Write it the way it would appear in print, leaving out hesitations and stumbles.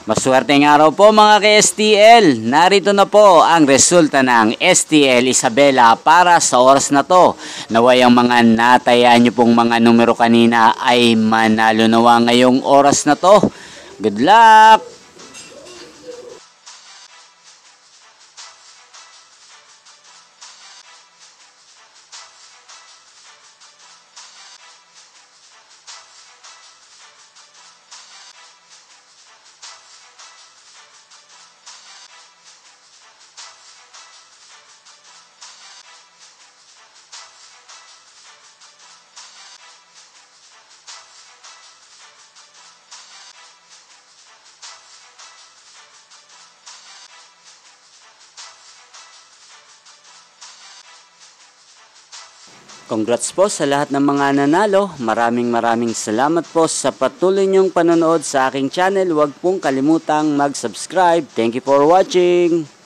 Maswerteng araw po mga ka-STL. Narito na po ang resulta ng STL Isabela para sa oras na to. Naway ang mga natayaan nyo pong mga numero kanina ay manalo nawa ngayong oras na to. Good luck! Congrats po sa lahat ng mga nanalo. Maraming salamat po sa patuloy niyong panonood sa aking channel. Huwag pong kalimutang mag-subscribe. Thank you for watching.